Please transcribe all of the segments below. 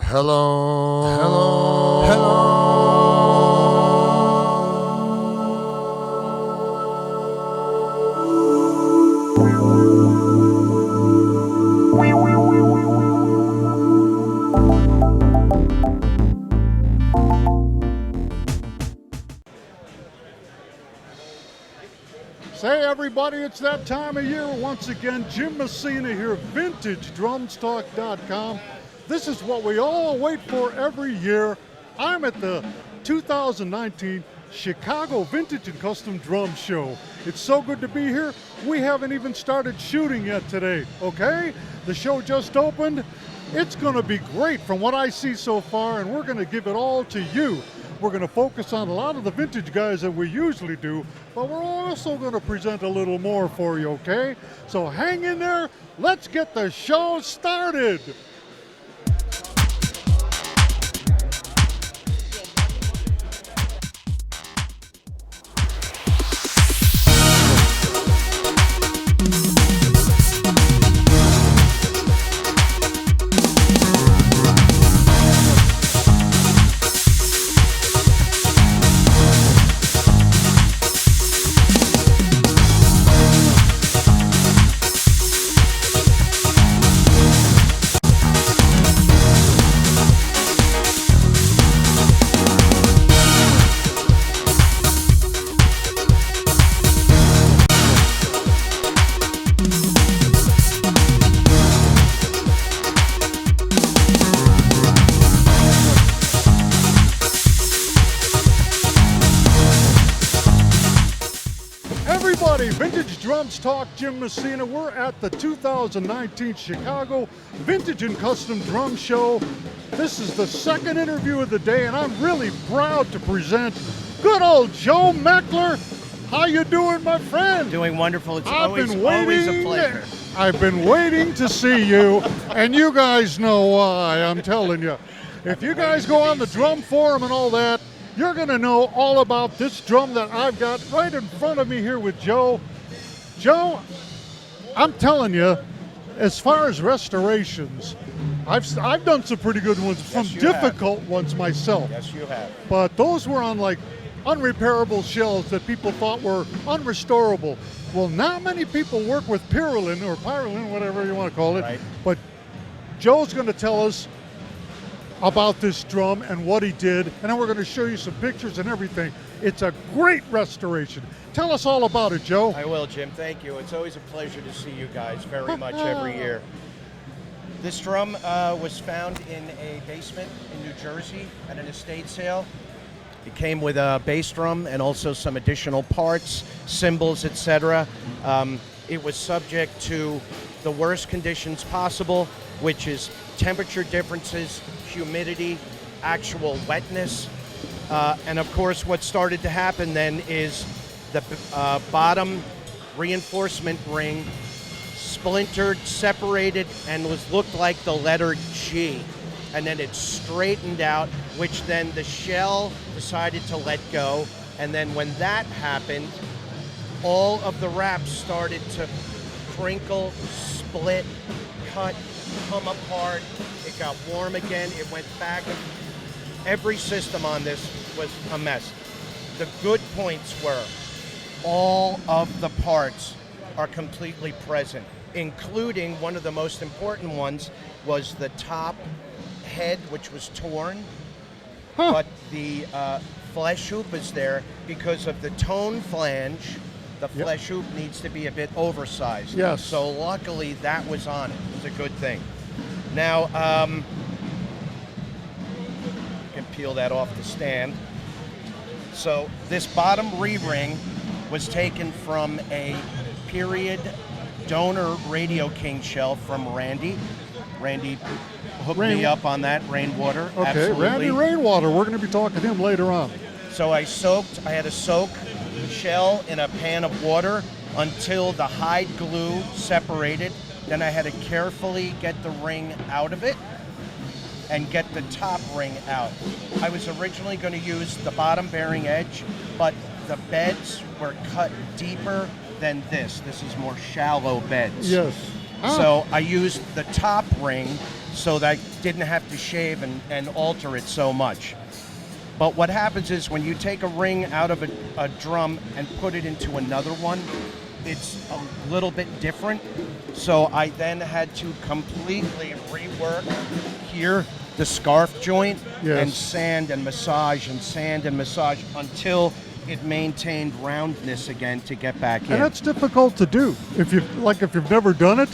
Hello. Hello. Say everybody, it's that time of year once again. Jim Messina here, VintageDrumsTalk.com. This is what we all wait for every year. I'm at the 2019 Chicago Vintage and Custom Drum Show. It's so good to be here. We haven't even started shooting yet today, okay? The show just opened. It's gonna be great from what I see so far, and we're gonna give it all to you. We're going to focus on a lot of the vintage guys that we usually do, but we're also going to present a little more for you, okay? So hang in there. Let's get the show started. Everybody, Vintage Drums Talk, Jim Messina. We're at the 2019 Chicago Vintage and Custom Drum Show. This is the second interview of the day, and I'm really proud to present good old Joe Mekler. How you doing, my friend? Doing wonderful. It's always a pleasure. I've been waiting to see you, and you guys know why, I'm telling you. If you guys go on the drum forum and all that, you're going to know all about this drum that I've got right in front of me here with Joe. Joe, I'm telling you, as far as restorations, I've done some pretty good ones, some difficult ones myself. Yes, you have. But those were on like unrepairable shells that people thought were unrestorable. Well, not many people work with PYRALIN or PYRALIN, whatever you want to call it. Right. But Joe's going to tell us about this drum and what he did, and then we're going to show you some pictures and everything. It's a great restoration. Tell us all about it, Joe. I will, Jim. Thank you. It's always a pleasure to see you guys very much every year. This drum was found in a basement in New Jersey at an estate sale. It came with a bass drum and also some additional parts, cymbals, etc. It was subject to the worst conditions possible, which is temperature differences, humidity, actual wetness. And of course, what started to happen then is the bottom reinforcement ring splintered, separated, and looked like the letter G. And then it straightened out, which then the shell decided to let go. And then when that happened, all of the wraps started to crinkle, split, cut, come apart. It got warm again. It went back. Every system on this was a mess. The good points were all of the parts are completely present, including one of the most important ones was the top head, which was torn, but the flesh hoop is there because of the tone flange. The flesh hoop needs to be a bit oversized. Yes. So luckily that was on it. It was a good thing. Now, you can peel that off the stand. So this bottom re-ring was taken from a period donor Radio King shell from Randy. Randy hooked me up on that, Rainwater. Okay, absolutely. Randy Rainwater. We're going to be talking to him later on. So I had to soak the shell in a pan of water until the hide glue separated. Then I had to carefully get the ring out of it and get the top ring out. I was originally going to use the bottom bearing edge, but the beds were cut deeper than this. This is more shallow beds. Yes. So I used the top ring so that I didn't have to shave and alter it so much. But what happens is when you take a ring out of a drum and put it into another one, it's a little bit different. So I then had to completely rework here, the scarf joint, Yes. and sand and massage until it maintained roundness again to get back in. And that's difficult to do. If you've never done it,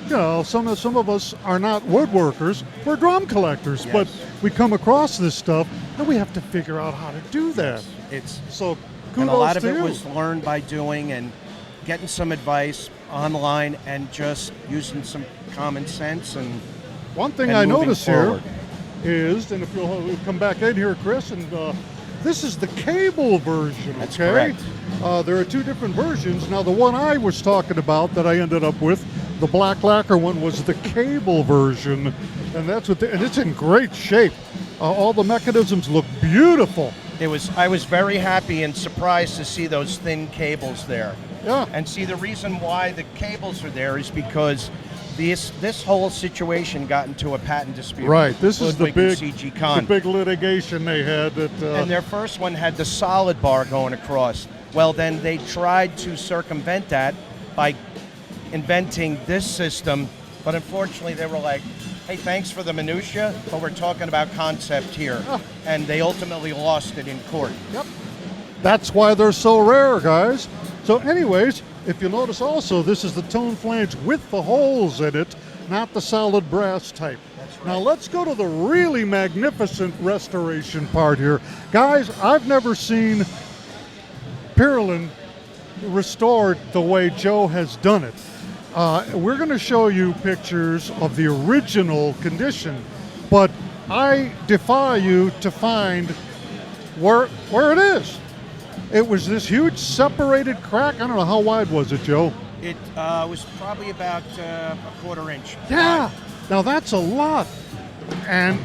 you know, some of us are not woodworkers, we're drum collectors, Yes. but we come across this stuff and we have to figure out how to do that. It's So kudos and a lot of to it you. was learned by doing and getting some advice online and just using some common sense and One thing and I moving notice forward. here is, and if you'll come back in here, Chris, and this is the cable version, That's okay? correct. There are two different versions. Now, the one I was talking about that I ended up with, the black lacquer one, was the cable version, and that's what, and it's in great shape. All the mechanisms look beautiful. I was very happy and surprised to see those thin cables there. Yeah. And see, the reason why the cables are there is because this whole situation got into a patent dispute. Right. This is the Ludwig and big, CG Kahn. the big litigation they had. That And their first one had the solid bar going across. Well, then they tried to circumvent that by inventing this system, but unfortunately they were like, hey, thanks for the minutia, but we're talking about concept here. And they ultimately lost it in court. Yep. That's why they're so rare, guys. So anyways, if you notice also, this is the tone flange with the holes in it, not the solid brass type. That's right. Now let's go to the really magnificent restoration part here. Guys, I've never seen PYRALIN restored the way Joe has done it. We're going to show you pictures of the original condition, but I defy you to find where it is. It was this huge separated crack. I don't know, how wide was it, Joe? It was probably about a quarter inch. Yeah. Now that's a lot. And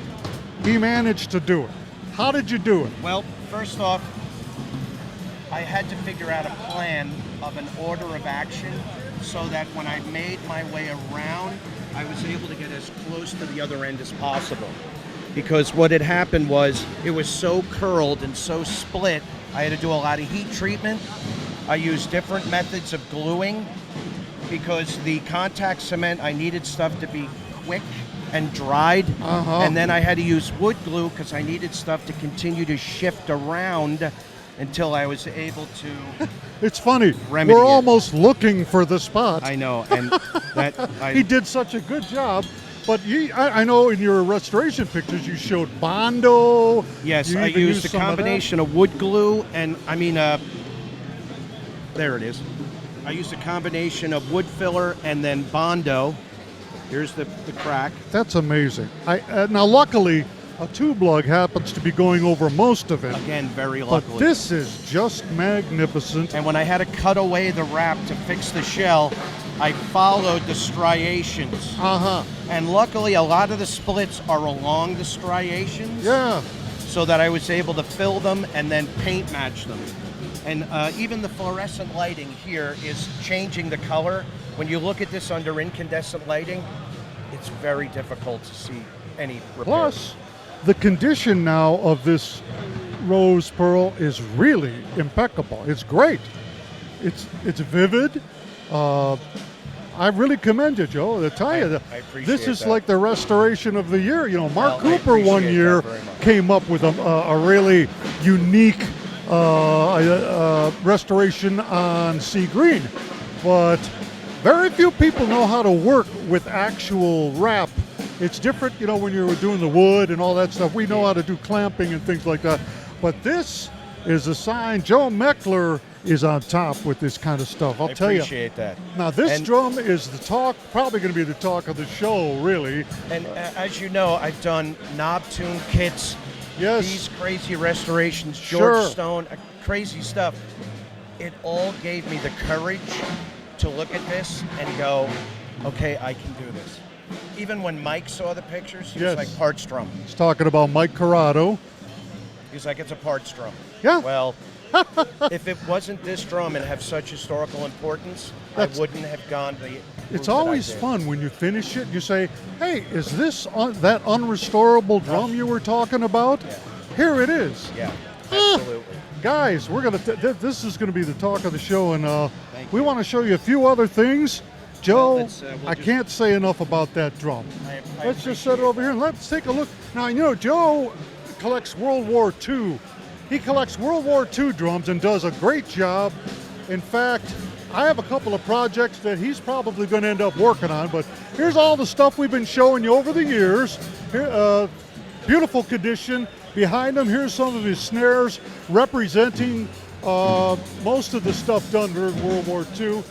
he managed to do it. How did you do it? Well, first off, I had to figure out a plan of an order of action so that when I made my way around, I was able to get as close to the other end as possible. Because what had happened was it was so curled and so split, I had to do a lot of heat treatment. I used different methods of gluing because the contact cement, I needed stuff to be quick and dried. And then I had to use wood glue because I needed stuff to continue to shift around until I was able to. It's funny. Remedy We're it. almost looking for the spot. I know, and He did such a good job. But I know in your restoration pictures you showed Bondo. Yes, You I even used a some of that. combination of wood glue and there it is. I used a combination of wood filler and then Bondo. Here's the crack. That's amazing. Now, luckily, a tube lug happens to be going over most of it. Again, very But luckily. this is just magnificent. And when I had to cut away the wrap to fix the shell, I followed the striations. And luckily, a lot of the splits are along the striations. Yeah. So that I was able to fill them and then paint match them. And even the fluorescent lighting here is changing the color. When you look at this under incandescent lighting, it's very difficult to see any repairs. Plus, the condition now of this rose pearl is really impeccable. It's great. It's vivid. I really commend you, Joe. I tell you, I appreciate this is that. like the restoration of the year. You know, Mark Well, I Cooper one appreciate year that very much. came up with a really unique restoration on sea green, but very few people know how to work with actual wrap. It's different, you know, when you're doing the wood and all that stuff. We know how to do clamping and things like that. But this is a sign Joe Mekler is on top with this kind of stuff. I'll tell you. I appreciate that. Now, this And- drum is the talk, probably going to be the talk of the show, really. And as you know, I've done knob tune kits, Yes. these crazy restorations, Sure. George Stone, crazy stuff. It all gave me the courage to look at this and go, okay, I can do this. Even when Mike saw the pictures, he Yes. was like, parts drum. He's talking about Mike Curotto. He's like, it's a parts drum. Yeah. Well, if it wasn't this drum and have such historical importance, I wouldn't have gone the it's that I always did. fun when you finish it. You say, "Hey, is this that unrestorable drum you were talking about?" Yeah. Here it is. Yeah, Ah. absolutely. Guys, we're gonna. This is gonna be the talk of the show, and Thank we you. want to show you a few other things. Joe, Well, we'll I just- can't say enough about that drum. I Let's just set it appreciate over here and let's take a look. Now, you know, Joe collects World War II. He collects World War II drums and does a great job. In fact, I have a couple of projects that he's probably going to end up working on, but here's all the stuff we've been showing you over the years. Here, beautiful condition. Behind him, here's some of his snares representing most of the stuff done during World War II.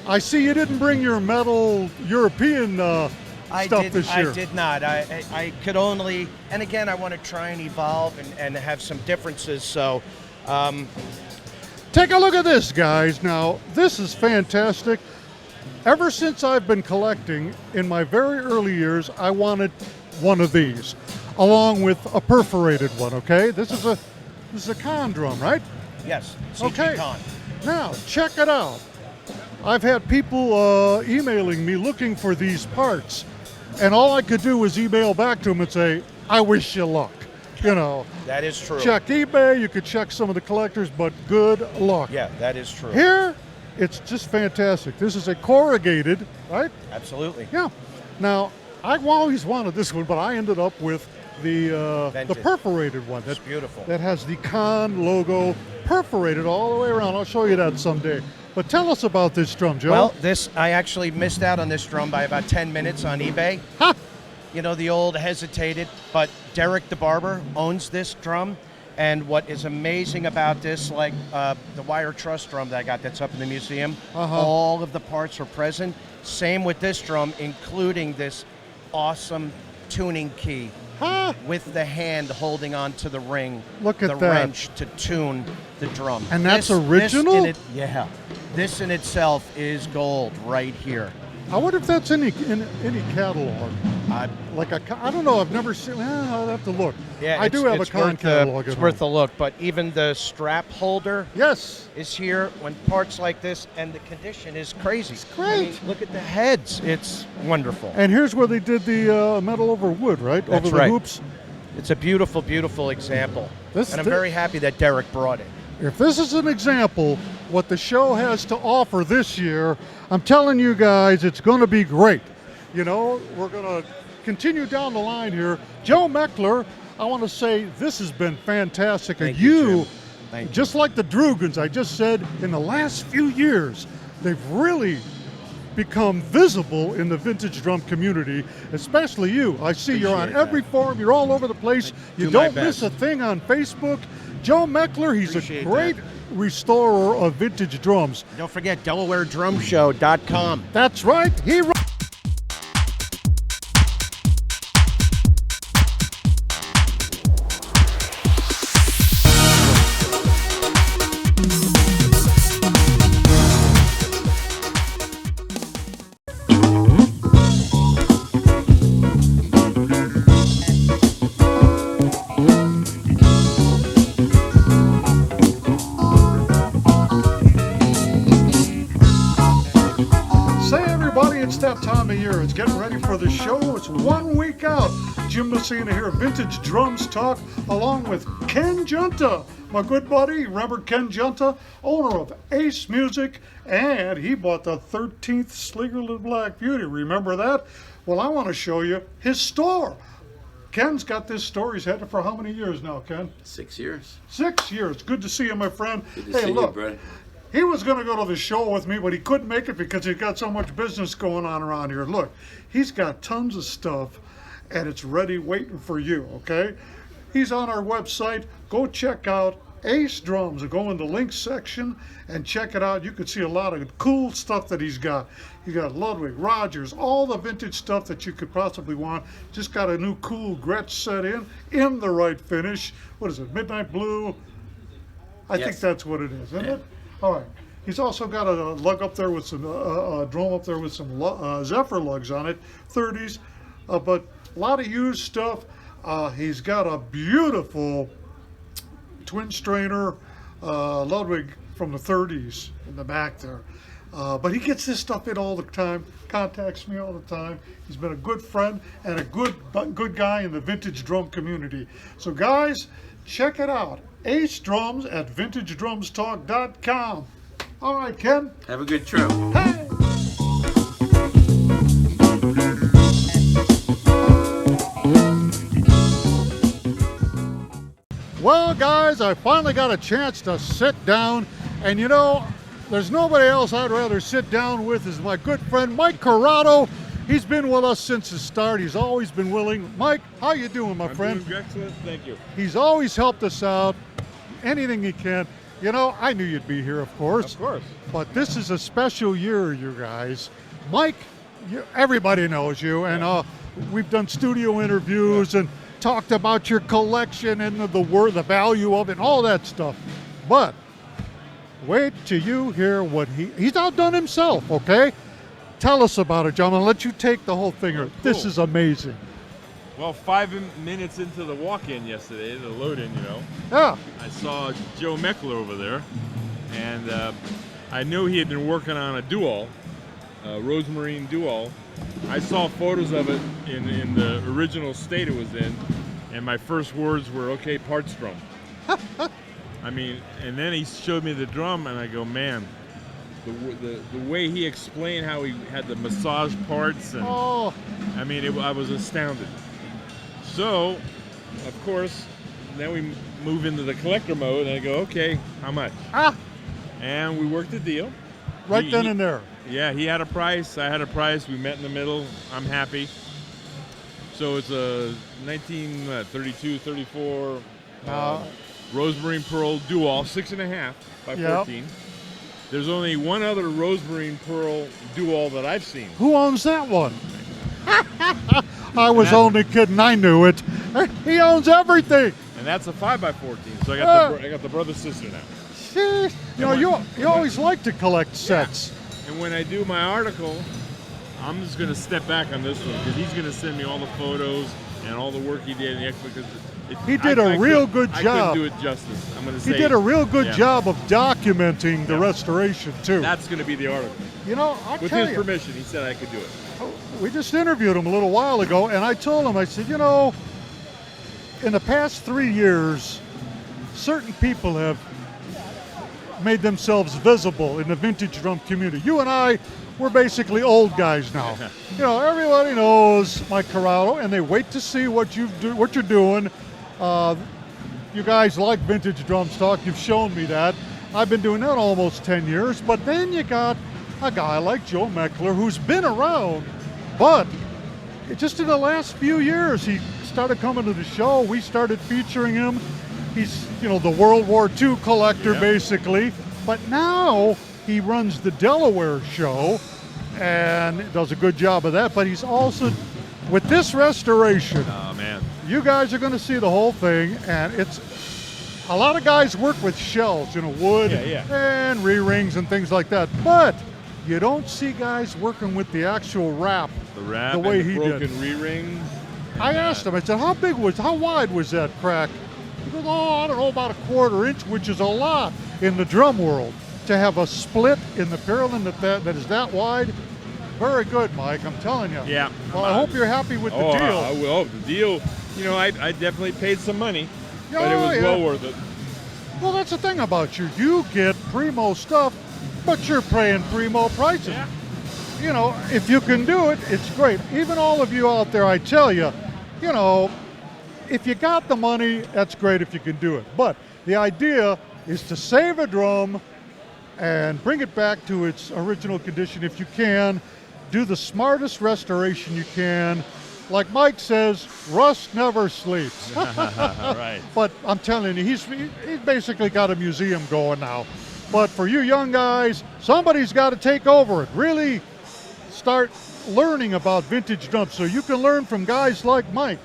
I see you didn't bring your metal European stuff this year. I did not. I could only, and again, I want to try and evolve and have some differences. So, Take a look at this, guys. Now, this is fantastic. Ever since I've been collecting, in my very early years, I wanted one of these, along with a perforated one. Okay, this is a con drum, right? yes, CG Okay. Con. Now, check it out. I've had people emailing me looking for these parts, and all I could do was email back to them and say, "I wish you luck." You know, That is true. check eBay, you could check some of the collectors, but good luck. Yeah, that is true. Here, it's just fantastic. This is a corrugated, right? Absolutely. Yeah. Now, I always wanted this one, but I ended up with the Vented. perforated one. It's beautiful. That has the Con logo perforated all the way around. I'll show you that someday. But tell us about this drum, Joe. Well, I actually missed out on this drum by about 10 minutes on eBay. Ha! You know, the old hesitated, but Derek the Barber owns this drum. And what is amazing about this, like the wire truss drum that I got that's up in the museum, all of the parts are present. Same with this drum, including this awesome tuning key Ha! with the hand holding onto the ring, Look at the that. wrench to tune the drum. And that's original? Yeah. This in itself is gold right here. I wonder if that's in any catalog. Like I don't know. I've never seen. I'll have to look. Yeah, I do have a it's Con worth catalog. It's at worth home. a look, but even the strap holder Yes. is here when parts like this, and the condition is crazy. It's great. look at the heads. It's wonderful. And here's where they did the metal over wood, right? That's over the right. hoops. It's a beautiful, beautiful example. And I'm very happy that Derek brought it. If this is an example what the show has to offer this year, I'm telling you guys, it's going to be great. You know, we're going to continue down the line here. Joe Mekler, I want to say this has been fantastic. Thank and you, Jim. Thank you. just like the Drugans, I just said, in the last few years, they've really become visible in the vintage drum community, especially you. I see you're on Appreciate every forum, you're all over the place. You do my don't miss best. a thing on Facebook. Joe Mekler, he's Appreciate a great restorer of vintage drums. Don't forget DelawareDrumShow.com. That's right. It's that time of year. It's getting ready for the show. It's 1 week out. Jim MESSINA here, Vintage Drums Talk, along with Ken Junta, my good buddy. Remember Ken Junta, owner of Ace Music, and he bought the 13th Slingerland Black Beauty. Remember that? Well, I want to show you his store. Ken's got this store. He's had it for how many years now, Ken? 6 years. 6 years. Good to see you, my friend. Good to see you, Brett. He was going to go to the show with me, but he couldn't make it because he's got so much business going on around here. Look, he's got tons of stuff, and it's ready waiting for you, okay? He's on our website. Go check out Ace Drums. Go in the links section and check it out. You can see a lot of cool stuff that he's got. He's got Ludwig, Rogers, all the vintage stuff that you could possibly want. Just got a new cool Gretsch set in the right finish. What is it, Midnight Blue? I think that's what it is, isn't it? All right. He's also got a lug up there with some drum up there with some Zephyr lugs on it, 30s, but a lot of used stuff. He's got a beautiful twin strainer Ludwig from the 30s in the back there. But he gets this stuff in all the time, contacts me all the time. He's been a good friend and a good guy in the vintage drum community. So guys, check it out. Ace Drums at vintagedrumstalk.com. All right, Ken. Have a good trip. Hey! Well, guys, I finally got a chance to sit down, and you know, there's nobody else I'd rather sit down with is my good friend Mike Curotto. He's been with us since the start. He's always been willing. Mike, how you doing, my friend? I'm doing excellent, thank you. He's always helped us out, anything he can. You know, I knew you'd be here, of course. Of course. But this is a special year, you guys. Mike, everybody knows you, and we've done studio interviews and talked about your collection and the value of it and all that stuff. But wait till you hear what he's outdone himself, okay? Tell us about it, John. I'm gonna let you take the whole thing. Oh, This cool. is amazing. Well, 5 minutes into the walk-in yesterday, the load-in, you know, Yeah. I saw Joe Mekler over there, and I knew he had been working on a Duall, Rosemarine Duall. I saw photos of it in the original state it was in, and my first words were, okay, parts drum. I mean, and then he showed me the drum, and I go, man, the way he explained how he had the massage parts, and I mean, I was astounded. So, of course, then we move into the collector mode, and I go, okay, how much? And we worked a deal. Right then and there. Yeah, he had a price, I had a price, we met in the middle, I'm happy. So it's a 1932, 34 Rosemarine Pearl Dual, 6.5 by 14. There's only one other Rosemarine Pearl Dual that I've seen. Who owns that one? I was only kidding. I knew it. He owns everything. And that's a 5x14. So I got the brother sister now. You know, you always like to collect sets. Yeah. And when I do my article, I'm just going to step back on this one because he's going to send me all the photos and all the work he did. He did a real good job. I couldn't do it justice. I'm going to say he did a real good job of documenting the restoration too. That's going to be the article. You know, with his permission, he said I could do it. We just interviewed him a little while ago, and I told him, I said, you know, in the past 3 years, certain people have made themselves visible in the vintage drum community. You and I, we're basically old guys now. You know, everybody knows Mike Curotto, and they wait to see what you're doing. You guys like vintage drum stock. You've shown me that. I've been doing that almost 10 years. But then you got a guy like Joe Mekler, who's been around, but just in the last few years, he started coming to the show. We started featuring him. He's, you know, the World War II collector, basically. But now he runs the Delaware show and does a good job of that. But he's also, with this restoration, oh man, you guys are going to see the whole thing. And it's a lot of guys work with shells, you know, wood and re-rings and things like that. But you don't see guys working with the actual wrap. The way and he broken did. re-rings. I asked him, I said, how wide was that crack? He goes, oh, I don't know, about 1/4 inch, which is a lot in the drum world. To have a split in the PYRALIN that is that wide, very good, Mike, I'm telling you. Yeah. Well, I hope you're happy with the deal. I will. The deal, you know, I definitely paid some money, but it was well worth it. Well, that's the thing about you. You get primo stuff, but you're paying primo prices. Yeah. You know, if you can do it, it's great. Even all of you out there, I tell you, you know, if you got the money, that's great if you can do it. But the idea is to save a drum and bring it back to its original condition if you can. Do the smartest restoration you can. Like Mike says, rust never sleeps. Right. But I'm telling you, he's basically got a museum going now. But for you young guys, somebody's got to take over it. Really start learning about vintage drums so you can learn from guys like Mike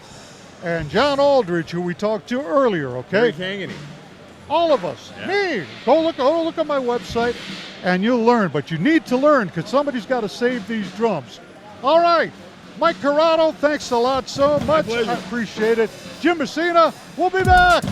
and John Aldridge, who we talked to earlier, okay? All of us. Yeah. Me. Go look at my website and you'll learn. But you need to learn because somebody's got to save these drums. All right. Mike Curotto, thanks a lot so much. I appreciate it. Jim MESSINA, we'll be back.